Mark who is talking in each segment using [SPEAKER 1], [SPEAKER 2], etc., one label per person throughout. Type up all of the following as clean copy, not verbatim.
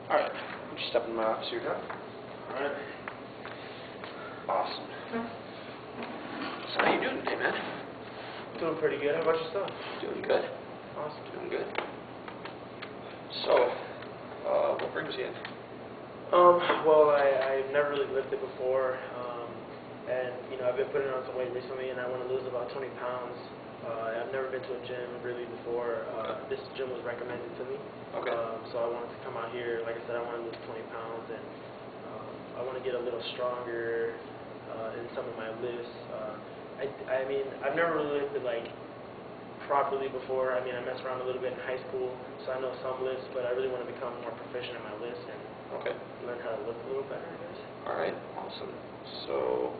[SPEAKER 1] Alright, would you step in my office here, Doug?
[SPEAKER 2] Alright.
[SPEAKER 1] Awesome. So how you doing today, man?
[SPEAKER 2] Doing pretty good. How about yourself?
[SPEAKER 1] Doing good.
[SPEAKER 2] Awesome.
[SPEAKER 1] Doing good. So, what brings you in?
[SPEAKER 2] Well, I've never really lifted before, and, I've been putting on some weight recently, and I want to lose about 20 pounds. I've never been to a gym really before. This gym was recommended to me.
[SPEAKER 1] Okay.
[SPEAKER 2] So I wanted to come out here. Like I said, I want to lose 20 pounds, and I want to get a little stronger in some of my lifts. I mean, I've never really lifted, properly before. I mean, I messed around a little bit in high school, so I know some lifts, but I really want to become more proficient in my lifts and learn how to lift a little better, I guess.
[SPEAKER 1] Alright, awesome. So,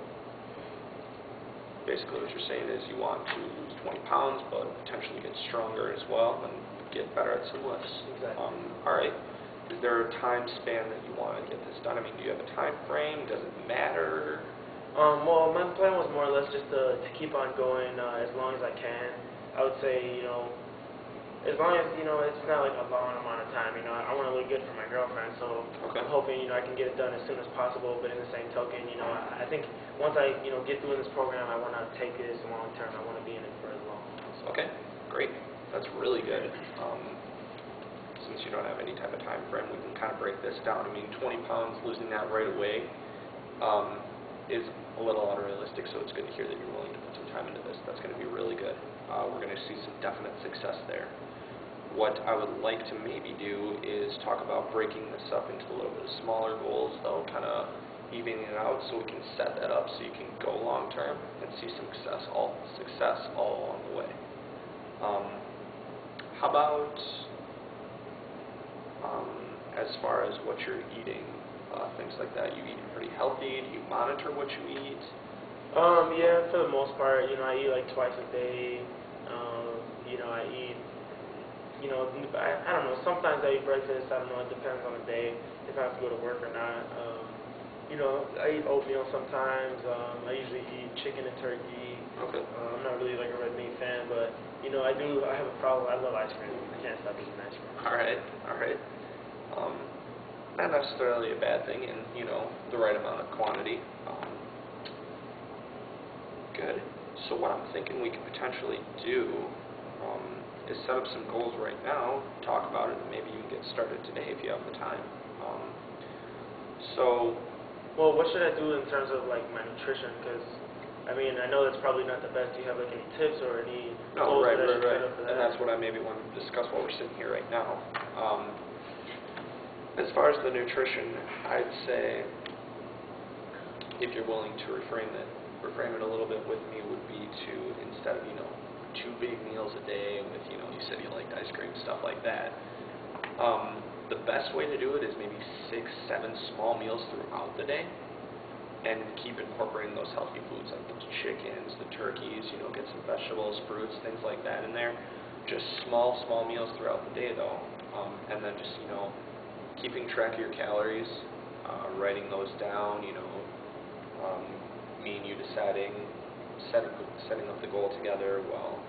[SPEAKER 1] basically what you're saying is you want to lose 20 pounds, but potentially get stronger as well and get better at some lifts.
[SPEAKER 2] Exactly.
[SPEAKER 1] Alright. Is there a time span that you want to get this done? I mean, do you have a time frame? Does it matter?
[SPEAKER 2] Well, my plan was more or less just to keep on going as long as I can. I would say, as long as, it's not like a long amount of time, I want to look good for my girlfriend, so I'm hoping, I can get it done as soon as possible, but in the same token, I think once I, get through this program, I want to take this long term. I want to be in it for as long. So.
[SPEAKER 1] Okay, great. That's really good. Since you don't have any type of time frame, we can kind of break this down. I mean, 20 pounds, losing that right away is a little unrealistic, so it's good to hear that you're willing to put some time into this. That's going to be really good. We're going to see some definite success there. What I would like to maybe do is talk about breaking this up into a little bit of smaller goals, though, kind of evening it out so we can set that up so you can go long term and see some success all along the way. How about as far as what you're eating, things like that? You eating pretty healthy? Do you monitor what you eat?
[SPEAKER 2] Yeah, for the most part, I eat like twice a day. I eat, I don't know, sometimes I eat breakfast, I don't know, it depends on the day, if I have to go to work or not. I eat oatmeal sometimes. I usually eat chicken and turkey.
[SPEAKER 1] Okay.
[SPEAKER 2] I'm not really like a red meat fan, but, I have a problem. I love ice cream. I can't stop eating ice cream.
[SPEAKER 1] Alright. Not necessarily a bad thing in, the right amount of quantity. Good. So what I'm thinking we could potentially do is set up some goals right now, talk about it, and maybe you can get started today if you have the time.
[SPEAKER 2] Well, what should I do in terms of my nutrition? Because I know that's probably not the best. Do you have any tips or any goals that I should set up for that?
[SPEAKER 1] And that's what I maybe want to discuss while we're sitting here right now. As far as the nutrition, I'd say if you're willing to reframe it a little bit with me would be to, instead of 2 big meals a day with you said you liked ice cream, stuff like that. The best way to do it is maybe 6, 7 small meals throughout the day, and keep incorporating those healthy foods like those chickens, the turkeys, get some vegetables, fruits, things like that in there. Just small meals throughout the day though, and then just, keeping track of your calories, writing those down, me and you setting up the goal together. Well,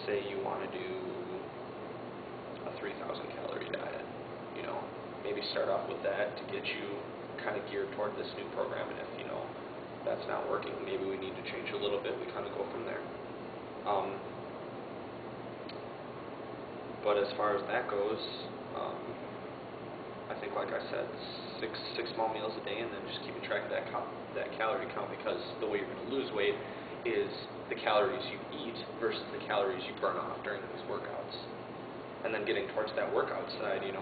[SPEAKER 1] say you want to do a 3,000 calorie diet, maybe start off with that to get you kind of geared toward this new program, and if that's not working, maybe we need to change a little bit. We kind of go from there. But as far as that goes, I think, like I said, six small meals a day, and then just keeping track of that calorie count, because the way you're going to lose weight is the calories you eat versus the calories you burn off during these workouts. And then getting towards that workout side, you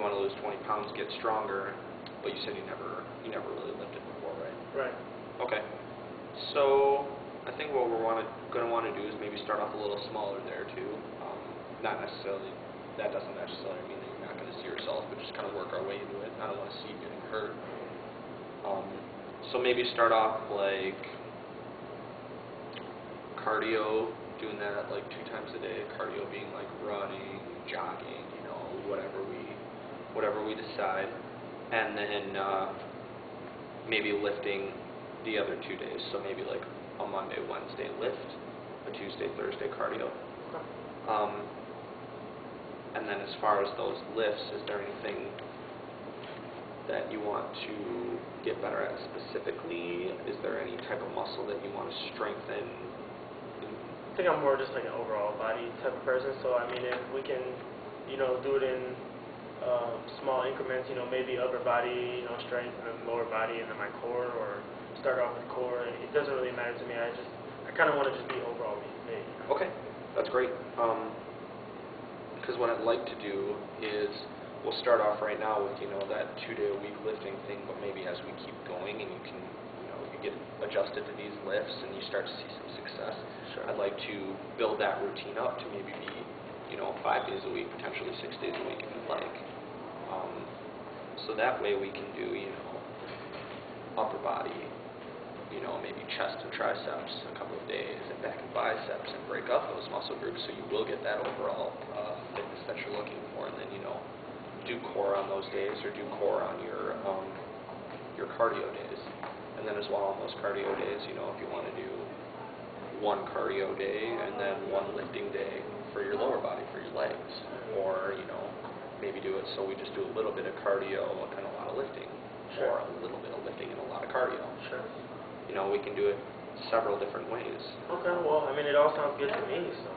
[SPEAKER 1] want to lose 20 pounds, get stronger, but you said you never really lifted before, right?
[SPEAKER 2] Right.
[SPEAKER 1] Okay. So I think what we're going to want to do is maybe start off a little smaller there too. That doesn't necessarily mean that you're not going to see yourself, but just kind of work our way into it. I don't want to see you getting hurt. So maybe start off like cardio, doing that like 2 times a day. Cardio being like running, jogging, whatever we decide, and then maybe lifting the other 2 days. So maybe like a Monday, Wednesday lift, a Tuesday, Thursday cardio. And then as far as those lifts, is there anything that you want to get better at specifically? Is there any type of muscle that you want to strengthen?
[SPEAKER 2] I think I'm more just like an overall body type of person. So I mean, if we can, do it in small increments, maybe upper body, strength, and then lower body, and then my core, or start off with core. It doesn't really matter to me. I kind of want to just be overall big.
[SPEAKER 1] Okay, that's great. Because what I'd like to do is we'll start off right now with that 2-day-a-week lifting thing, but maybe as we keep going and you can you get adjusted to these lifts and you start to see some success.
[SPEAKER 2] Sure.
[SPEAKER 1] I'd like to build that routine up to maybe be 5 days a week, potentially 6 days a week if you'd like. So that way we can do upper body, maybe chest and triceps a couple of days, and back and biceps, and break up those muscle groups so you will get that overall fitness that you're looking for, and then do core on those days, or do core on your cardio days. And then as well on those cardio days, if you want to do one cardio day and then one lifting day for your lower body, for your legs, or maybe do it so we just do a little bit of cardio and a lot of lifting,
[SPEAKER 2] Sure.
[SPEAKER 1] or a little bit of lifting and a lot of cardio.
[SPEAKER 2] Sure.
[SPEAKER 1] We can do it several different ways.
[SPEAKER 2] Okay, well, I mean, it all sounds good to me, so.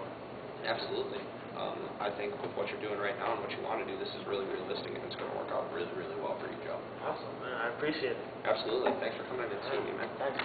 [SPEAKER 1] Absolutely. I think with what you're doing right now and what you want to do, this is really realistic, and it's going to work out really, really well for you, Joe.
[SPEAKER 2] Awesome, man. I appreciate it.
[SPEAKER 1] Absolutely. Thanks for coming in and seeing me, man.
[SPEAKER 2] Thanks.